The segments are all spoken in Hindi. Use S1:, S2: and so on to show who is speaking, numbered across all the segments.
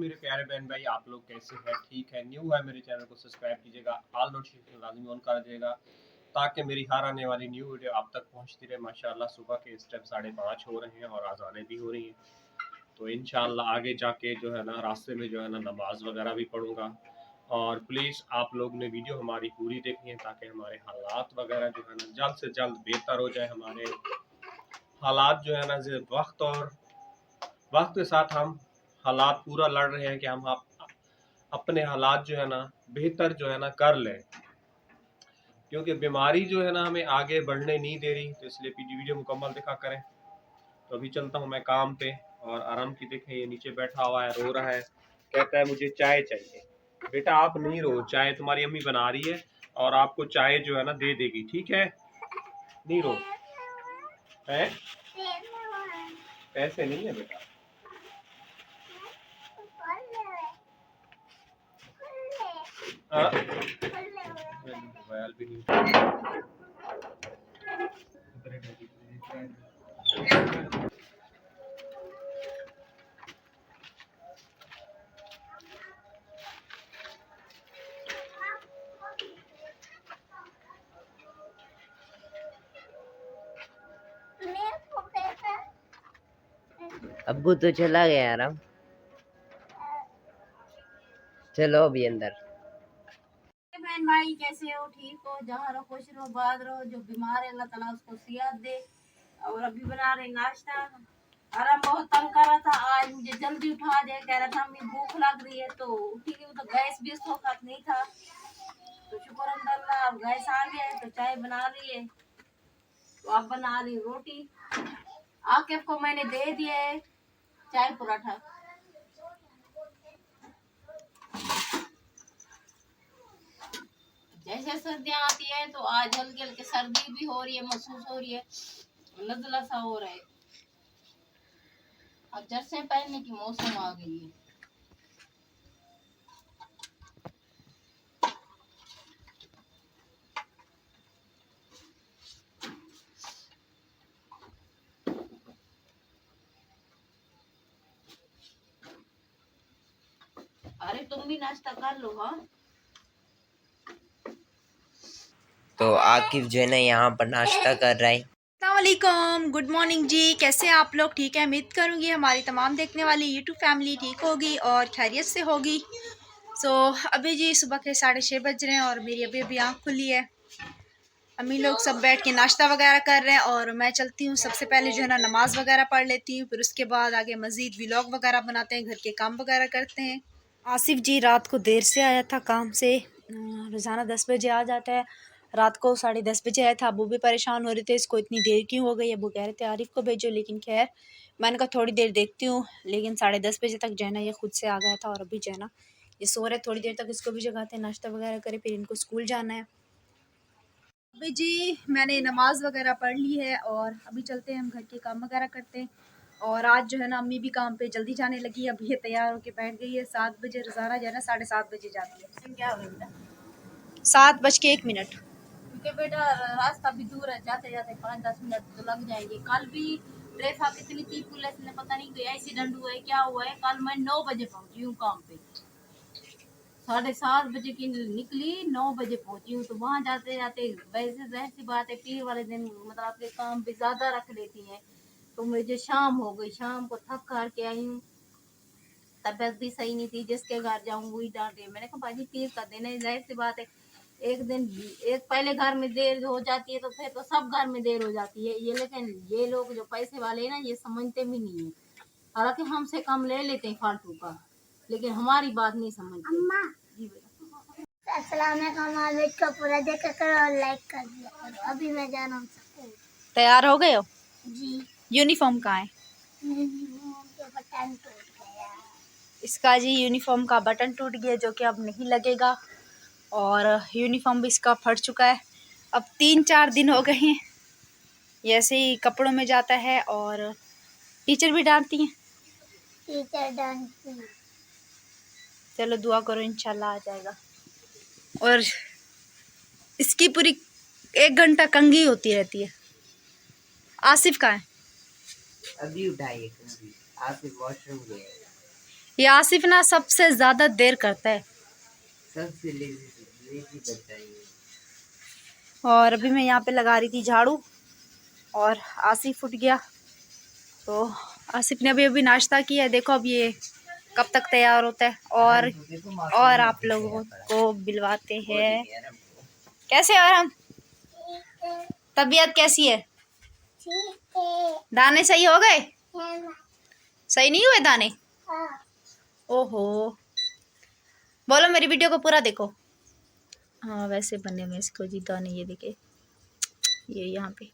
S1: मेरे प्यारे बहन भाई, आप लोग कैसे हैं? ठीक है? न्यू है मेरे चैनल को सब्सक्राइब कीजिएगा, ऑल नोटिफिकेशन लाजमी ऑन कर दीजिएगा ताकि मेरी हर आने वाली न्यू वीडियो आप तक पहुंचती रहे। माशाल्लाह सुबह के इस टाइम 5:30 हो रहे हैं और आज़ानें भी हो रही हैं। तो इंशाल्लाह आगे जाके जो है ना रास्ते में जो है ना नमाज वगैरह भी पढ़ूंगा। और प्लीज़ आप लोग ने वीडियो हमारी पूरी देखनी है ताकि हमारे हालात वगैरह जो है ना जल्द से जल्द बेहतर हो जाए। हमारे हालात जो है ना वक्त के साथ हम हालात पूरा लड़ रहे हैं कि हम अपने हालात जो है ना बेहतर जो है ना कर लें, क्योंकि बीमारी जो है ना हमें आगे बढ़ने नहीं दे रही। तो इसलिए वीडियो मुकम्मल देखा करें। तो अभी चलता हूँ मैं काम पे। और आराम की देखें, ये नीचे बैठा हुआ है, रो रहा है, कहता है मुझे चाय चाहिए। बेटा आप नहीं रो, चाय तुम्हारी अम्मी बना रही है और आपको चाय जो है ना दे देगी, ठीक है? नहीं रो है, पैसे नहीं है बेटा। मोबाइल भी नहीं।
S2: अब्बू तो चला गया यार। अब चलो अभी अंदर।
S3: बहन भाई कैसे हो? ठीक हो? जहाँ रहो खुश रहो, बात रहो। जो बीमार है अल्लाह ताला उसको सेहत दे। और अभी बना रहे नाश्ता। आराम बहुत तंग कर रहा था, आज मुझे जल्दी उठा दे, कह रहा था मुझे भूख लग रही है। तो उठी गई, तो गैस भी उसको वक्त नहीं था। तो शुक्र अल्लाह अब गैस आ गया है, तो चाय बना रही है। तो अब बना रही रोटी। आकिब को मैंने दे दिया है चाय पराठा। जैसे सर्दियाँ आती है तो आज हल्की हल्की सर्दी भी हो रही है, महसूस हो रही है, नज़ला सा हो रहा है। अब जर्से पहनने की मौसम आ गई है। अरे तुम भी नाश्ता कर लो। हाँ
S2: तो आकिब जो है ना यहाँ पर नाश्ता कर रहा है।
S4: अस्सलामुअलैकुम, गुड मॉर्निंग जी। कैसे हैं आप लोग? ठीक है, उम्मीद करूँगी हमारी तमाम देखने वाली यूट्यूब फैमिली ठीक होगी और खैरियत से होगी। अभी जी सुबह के 6:30 बज रहे हैं और मेरी अभी अभी आँख खुली है। अम्मी लोग सब बैठ के नाश्ता वगैरह कर रहे हैं और मैं चलती हूँ। सबसे पहले जो है ना नमाज़ वगैरह पढ़ लेती हूँ, फिर उसके बाद आगे मज़ीद व्लॉग वगैरह बनाते हैं, घर के काम वगैरह करते हैं। आसिफ जी रात को देर से आया था काम से, रोज़ाना 10 बजे आ जाता है। रात को 10:30 बजे आया था। अबू भी परेशान हो रहे थे, इसको इतनी देर क्यों हो गई। अबू कह रहे थे आरिफ को भेजो, लेकिन खैर मैंने कहा थोड़ी देर देखती हूँ। लेकिन 10:30 बजे तक जो है ना ये खुद से आ गया था और अभी जो है ना ये सो रहे। थोड़ी देर तक इसको भी जगाते हैं, नाश्ता वगैरह करे, फिर इनको स्कूल जाना है। अभी जी मैंने नमाज वगैरह पढ़ ली है और अभी चलते हैं, हम घर के काम वगैरह करते हैं। और आज जो है ना अम्मी भी काम पे जल्दी जाने लगी है। अभी ये तैयार होके बैठ गई है। 7 बजे, रोज़ाना जो है ना 7:30 बजे जाती है।
S3: क्या हो बेटा?
S4: 7:01।
S3: क्योंकि बेटा रास्ता भी दूर है, जाते जाते 5-10 मिनट तो लग जाएंगे। कल भी ट्रैफिक इतनी थी, पुलिस ने पता नहीं कोई एक्सीडेंट हुआ है क्या हुआ है। कल मैं 9 बजे पहुंची हूँ काम पे। 7:30 बजे की निकली, 9 बजे पहुंची हूँ। तो वहाँ जाते जाते वैसे जाहिर सी बात है पीर वाले दिन मतलब आपके काम भी ज्यादा रख लेती हैं। तो मुझे शाम हो गई, शाम को थक कर के आई हूँ। तबीयत भी सही नहीं थी, जिसके घर जाऊँ वही डांटे। मैंने कहा भाजी पीर का दिन है, जाहिर सी बात है एक दिन एक पहले घर में देर हो जाती है तो फिर तो सब घर में देर हो जाती है। ये लेकिन ये लोग जो पैसे वाले हैं ना, ये समझते भी नहीं है। हालांकि हमसे कम ले लेते हैं फालतू का, लेकिन हमारी बात नहीं समझते। अम्मा जी बेटा।
S5: अस्सलाम वालेकुम। का पूरा देखा करो और लाइक कर दिया करो। अभी मैं जा रहा हूँ स्कूल।
S4: तैयार हो गए हो?
S5: जी।
S4: यूनिफॉर्म कहाँ है?
S5: बटन टूट गया।
S4: इसका जी यूनिफॉर्म का बटन टूट गया, जो कि अब नहीं लगेगा। और यूनिफॉर्म भी इसका फट चुका है। अब 3-4 दिन हो गए हैं ये ऐसे ही कपड़ों में जाता है और टीचर भी डांटती हैं।
S5: टीचर डांटती।
S4: चलो दुआ करो, इंशाल्लाह आ जाएगा। और इसकी पूरी 1 घंटा कंघी होती रहती है। आसिफ का है,
S2: अभी उठाइए, आसिफ वॉशरूम गया।
S3: ये आसिफ ना सबसे ज्यादा देर करता है।
S2: सबसे लेजी बच्चा ये।
S3: और अभी मैं यहाँ पे लगा रही थी झाड़ू और आसिफ उठ गया। तो आसिफ ने अभी अभी नाश्ता किया है। देखो अब ये कब तक तैयार होता है और आप लोगों को बिलवाते हैं। कैसे और हम तबीयत कैसी है?
S5: ठीक है।
S3: दाने सही हो गए?
S5: हाँ।
S3: सही नहीं हुए दाने?
S5: हाँ।
S3: ओहो, बोलो मेरी वीडियो को पूरा देखो। हाँ वैसे बने में इसको जी दाने, ये देखे ये यहाँ पे।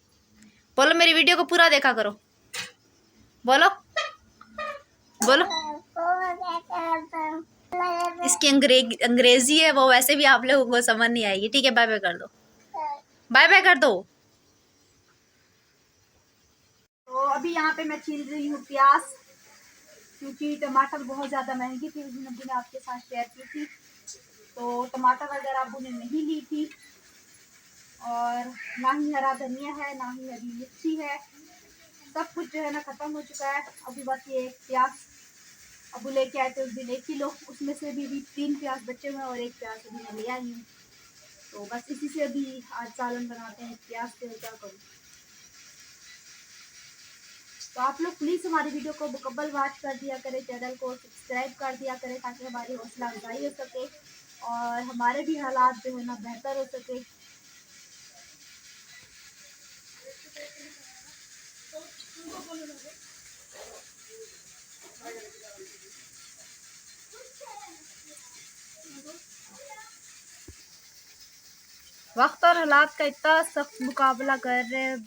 S3: बोलो मेरी वीडियो को पूरा देखा करो। बोलो बोलो। इसकी अंग्रेजी है वो, वैसे भी आप लोगों को समझ नहीं आएगी। ठीक है, बाय बाय कर दो, बाय बाय कर दो। तो अभी यहाँ पे मैं छील रही हूँ प्याज, क्योंकि टमाटर बहुत ज़्यादा महंगी थी। उस दिन अभी मैं आपके साथ शेयर की थी, तो टमाटर वगैरह अबू ने नहीं ली थी। और ना ही हरा धनिया है, ना ही हरी मिर्ची है, सब कुछ जो है ना ख़त्म हो चुका है। अभी बस ये एक प्याज अबू लेके आए थे उस दिन 1 किलो, उसमें से भी 3 प्याज बचे हुए हैं और 1 प्याज अभी मैं ले आई हूँ। तो बस इसी से अभी आज सालन बनाते हैं प्याज से। क्या करूँ? तो आप लोग प्लीज़ हमारी वीडियो को मुकम्मल वॉच कर दिया करें, चैनल को सब्सक्राइब कर दिया करें, ताकि हमारी हौसला अफजाई हो सके और हमारे भी हालात जो है ना बेहतर हो सके। वक्त और हालात का इतना सख्त मुकाबला कर रहे हैं,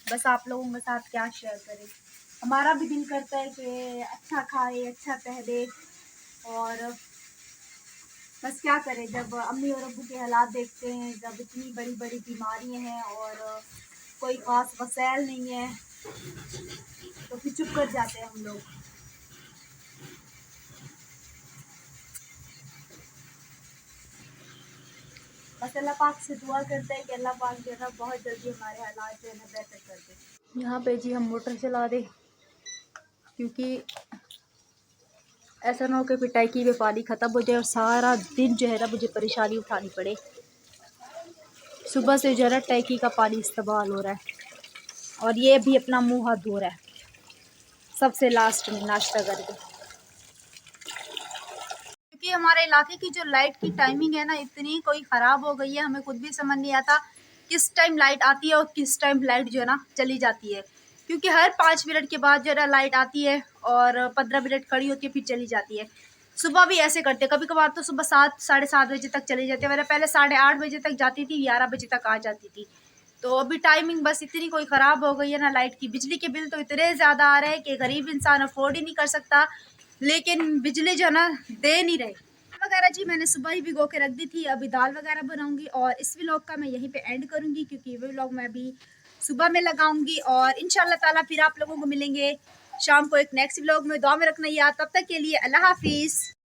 S3: बस आप लोगों के साथ क्या शेयर करें। हमारा भी दिल करता है कि अच्छा खाए, अच्छा पहने, और बस क्या करें, जब अम्मी और अब्बू के हालात देखते हैं, जब इतनी बड़ी बड़ी बीमारियां हैं और कोई ख़ास वसैल नहीं है, तो फिर चुप कर जाते हैं हम लोग। बस अल्लाह पाक से दुआ करते हैं कि अल्लाह पाक जो है ना बहुत जल्दी हमारे हालात जो है ना बेहतर कर दे। यहाँ पे जी हम मोटर चला दे, क्योंकि ऐसा ना हो कि फिर टैंकी में पानी ख़त्म हो जाए और सारा दिन जो है ना मुझे परेशानी उठानी पड़े। सुबह से जो है ना टैंकी का पानी इस्तेमाल हो रहा है और ये भी अपना मुंह हाथ धो रहा है सबसे लास्ट में नाश्ता करके। क्योंकि हमारे इलाके की जो लाइट की टाइमिंग है ना इतनी कोई ख़राब हो गई है, हमें खुद भी समझ नहीं आता किस टाइम लाइट आती है और किस टाइम लाइट जो है ना चली जाती है। क्योंकि हर 5 मिनट के बाद जो है ना लाइट आती है और 15 मिनट खड़ी होती है फिर चली जाती है। सुबह भी ऐसे करते हैं, कभी कभार तो सुबह 7 साढ़े 7 बजे तक चली जाती है। मैंने पहले 8:30 बजे तक जाती थी, 11 बजे तक आ जाती थी। तो अभी टाइमिंग बस इतनी कोई ख़राब हो गई है ना लाइट की। बिजली के बिल तो इतने ज़्यादा आ रहे हैं कि गरीब इंसान अफोर्ड ही नहीं कर सकता, लेकिन बिजली जो है ना दे नहीं रहे। वगैरह जी मैंने सुबह ही भिगो के रख दी थी, अभी दाल वगैरह बनाऊंगी और इस व्लॉग का मैं यहीं पे एंड करूंगी, क्योंकि ये व्लॉग मैं अभी सुबह में लगाऊंगी और इंशाल्लाह ताला फिर आप लोगों को मिलेंगे शाम को एक नेक्स्ट व्लॉग में। दुआ में रखना याद। तब तक के लिए अल्लाह हाफिज़।